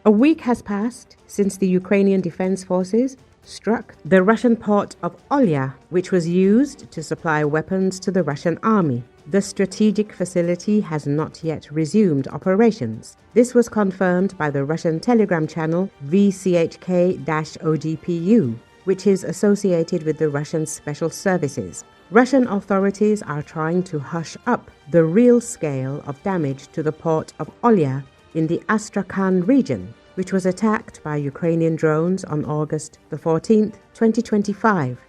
A week has passed since the Ukrainian Defense Forces struck the Russian port of Olya, which was used to supply weapons to the Russian army. The strategic facility has not yet resumed operations. This was confirmed by the Russian telegram channel VCHK-ODPU, which is associated with the Russian Special Services. Russian authorities are trying to hush up the real scale of damage to the port of Olya in the Astrakhan region, which was attacked by Ukrainian drones on August 14, 2025.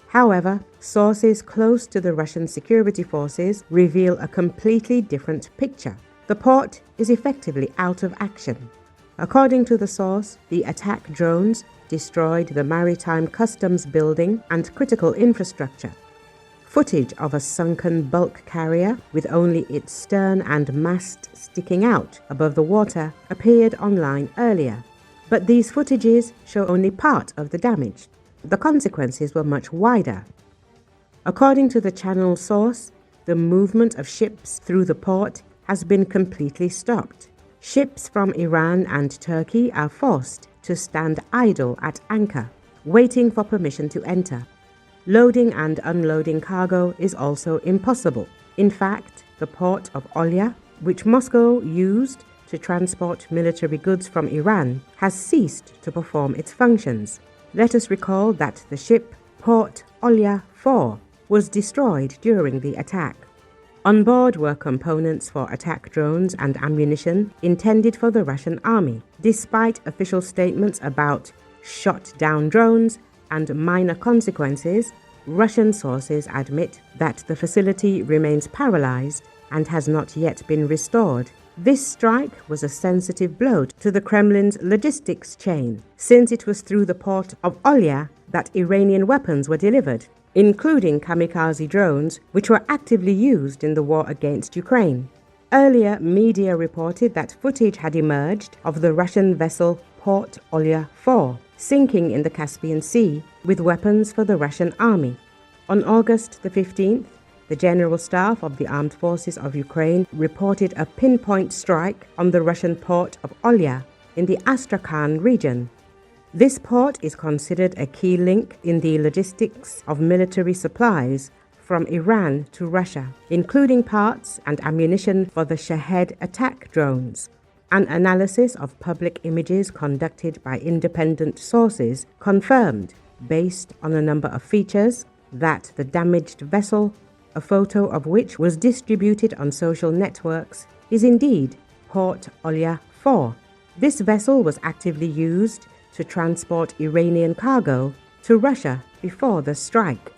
However, sources close to the Russian security forces reveal a completely different picture. The port is effectively out of action. According to the source, the attack drones destroyed the maritime customs building and critical infrastructure. Footage of a sunken bulk carrier with only its stern and mast sticking out above the water appeared online earlier. But these footages show only part of the damage. The consequences were much wider. According to the channel source, the movement of ships through the port has been completely stopped. Ships from Iran and Turkey are forced to stand idle at anchor, waiting for permission to enter. Loading and unloading cargo is also impossible. In fact, the port of Olya, which Moscow used to transport military goods from Iran, has ceased to perform its functions. Let us recall that the ship Port Olya 4 was destroyed during the attack. On board were components for attack drones and ammunition intended for the Russian army. Despite official statements about shot down drones and minor consequences, Russian sources admit that the facility remains paralyzed and has not yet been restored. This strike was a sensitive blow to the Kremlin's logistics chain, since it was through the port of Olya that Iranian weapons were delivered, including kamikaze drones, which were actively used in the war against Ukraine. Earlier, media reported that footage had emerged of the Russian vessel Port Olya 4 sinking in the Caspian Sea with weapons for the Russian army. On August the 15th, the General Staff of the Armed Forces of Ukraine reported a pinpoint strike on the Russian port of Olya in the Astrakhan region. This port is considered a key link in the logistics of military supplies from Iran to Russia, including parts and ammunition for the Shahed attack drones. An analysis of public images conducted by independent sources confirmed, based on a number of features, that the damaged vessel, a photo of which was distributed on social networks, is indeed Port Olya 4. This vessel was actively used to transport Iranian cargo to Russia before the strike.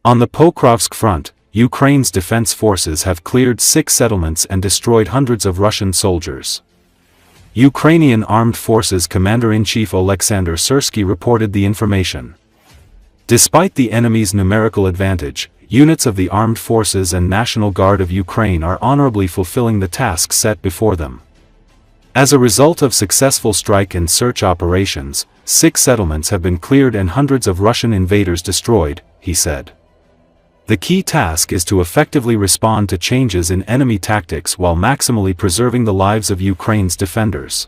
On the Pokrovsk front, Ukraine's defense forces have cleared 6 settlements and destroyed hundreds of Russian soldiers. Ukrainian Armed Forces Commander-in-Chief Oleksandr Syrsky reported the information. Despite the enemy's numerical advantage, units of the Armed Forces and National Guard of Ukraine are honorably fulfilling the tasks set before them. As a result of successful strike and search operations, 6 settlements have been cleared and hundreds of Russian invaders destroyed, he said. The key task is to effectively respond to changes in enemy tactics while maximally preserving the lives of Ukraine's defenders.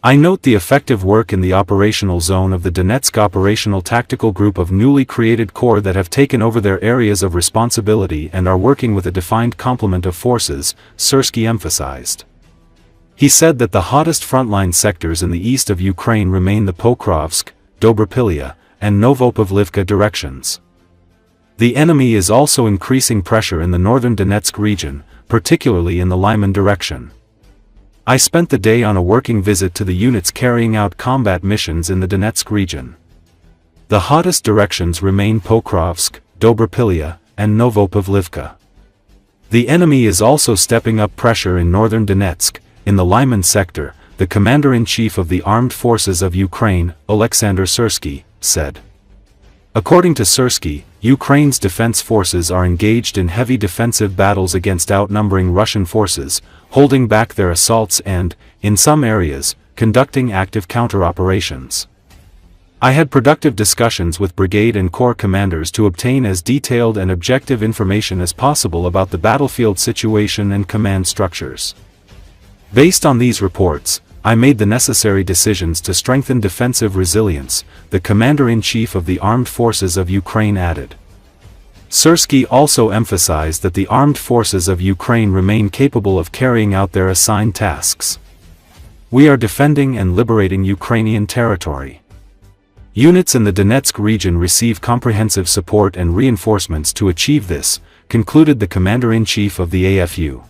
I note the effective work in the operational zone of the Donetsk Operational Tactical Group of newly created corps that have taken over their areas of responsibility and are working with a defined complement of forces, Syrsky emphasized. He said that the hottest frontline sectors in the east of Ukraine remain the Pokrovsk, Dobrapilya, and Novopavlivka directions. The enemy is also increasing pressure in the northern Donetsk region, particularly in the Lyman direction. I spent the day on a working visit to the units carrying out combat missions in the Donetsk region. The hottest directions remain Pokrovsk, Dobrapilya, and Novopavlivka. The enemy is also stepping up pressure in northern Donetsk. In the Lyman sector, the Commander-in-Chief of the Armed Forces of Ukraine, Oleksandr Syrsky, said. According to Syrsky, Ukraine's defense forces are engaged in heavy defensive battles against outnumbering Russian forces, holding back their assaults and, in some areas, conducting active counter-operations. I had productive discussions with brigade and corps commanders to obtain as detailed and objective information as possible about the battlefield situation and command structures. Based on these reports, I made the necessary decisions to strengthen defensive resilience, the Commander-in-Chief of the Armed Forces of Ukraine added. Zelenski also emphasized that the armed forces of Ukraine remain capable of carrying out their assigned tasks. We are defending and liberating Ukrainian territory. Units in the Donetsk region receive comprehensive support and reinforcements to achieve this, concluded the Commander-in-Chief of the AFU.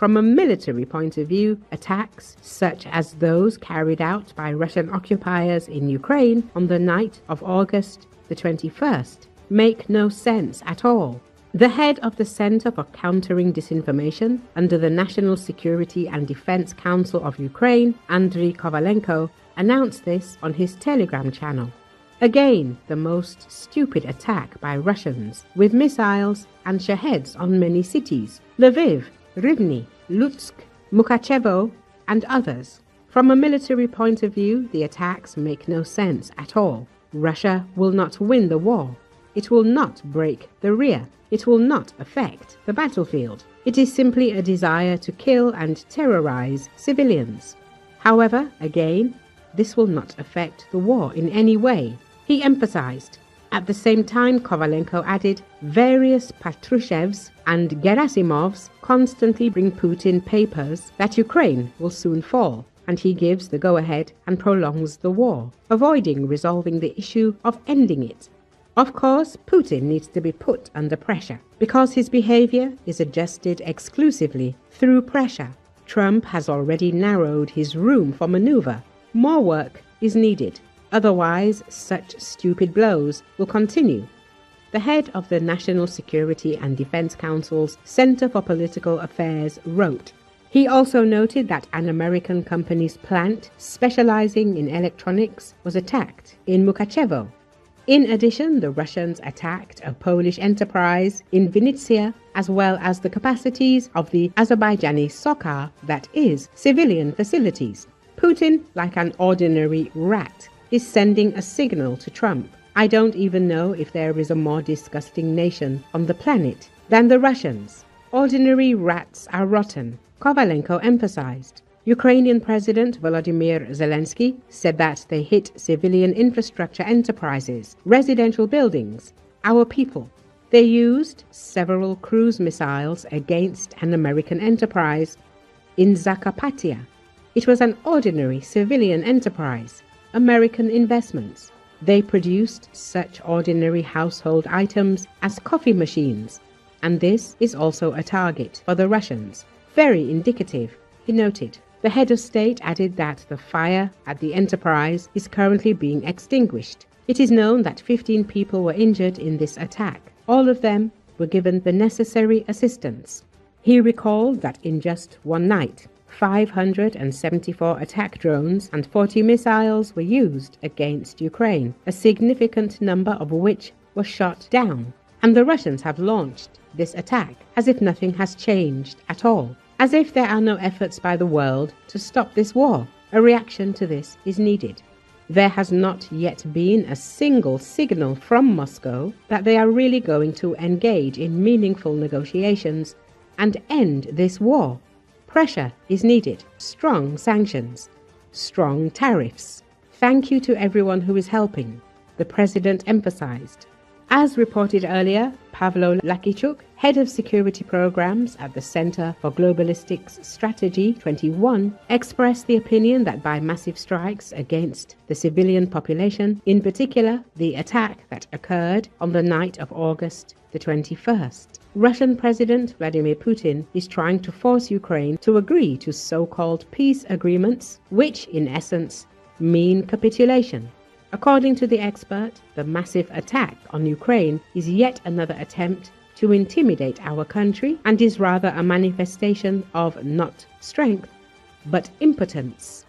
From a military point of view, attacks such as those carried out by Russian occupiers in Ukraine on the night of August the 21st make no sense at all. The head of the Center for Countering Disinformation under the National Security and Defense Council of Ukraine, Andriy Kovalenko, announced this on his Telegram channel. Again, the most stupid attack by Russians with missiles and Shaheds on many cities, Lviv, Rivne, Lutsk, Mukachevo, and others. From a military point of view, the attacks make no sense at all. Russia will not win the war. It will not break the rear. It will not affect the battlefield. It is simply a desire to kill and terrorize civilians. However, again, this will not affect the war in any way, he emphasized. At the same time, Kovalenko added, various Patrushevs and Gerasimovs constantly bring Putin papers that Ukraine will soon fall, and he gives the go-ahead and prolongs the war, avoiding resolving the issue of ending it. Of course, Putin needs to be put under pressure, because his behavior is adjusted exclusively through pressure. Trump has already narrowed his room for maneuver. More work is needed. Otherwise, such stupid blows will continue. The head of the National Security and Defense Council's Center for Political Affairs wrote. He also noted that an American company's plant specializing in electronics was attacked in Mukachevo. In addition, the Russians attacked a Polish enterprise in Vinnytsia, as well as the capacities of the Azerbaijani Sokar, that is, civilian facilities. Putin, like an ordinary rat, is sending a signal to Trump. I don't even know if there is a more disgusting nation on the planet than the Russians. Ordinary rats are rotten, Kovalenko emphasized. Ukrainian President Volodymyr Zelenski said that they hit civilian infrastructure enterprises, residential buildings, our people. They used several cruise missiles against an American enterprise in Zakarpattia. It was an ordinary civilian enterprise. American investments. They produced such ordinary household items as coffee machines, and this is also a target for the Russians. Very indicative, he noted. The head of state added that the fire at the enterprise is currently being extinguished. It is known that 15 people were injured in this attack. All of them were given the necessary assistance. He recalled that in just one night, 574 attack drones and 40 missiles were used against Ukraine, a significant number of which were shot down. And the Russians have launched this attack as if nothing has changed at all, as if there are no efforts by the world to stop this war. A reaction to this is needed. There has not yet been a single signal from Moscow that they are really going to engage in meaningful negotiations and end this war. Pressure is needed, strong sanctions, strong tariffs. Thank you to everyone who is helping, the president emphasized. As reported earlier, Pavlo Lakichuk, head of security programs at the Center for Globalistics Strategy 21, expressed the opinion that by massive strikes against the civilian population, in particular the attack that occurred on the night of August the 21st, Russian President Vladimir Putin is trying to force Ukraine to agree to so-called peace agreements, which in essence mean capitulation. According to the expert, the massive attack on Ukraine is yet another attempt to intimidate our country and is rather a manifestation of not strength, but impotence.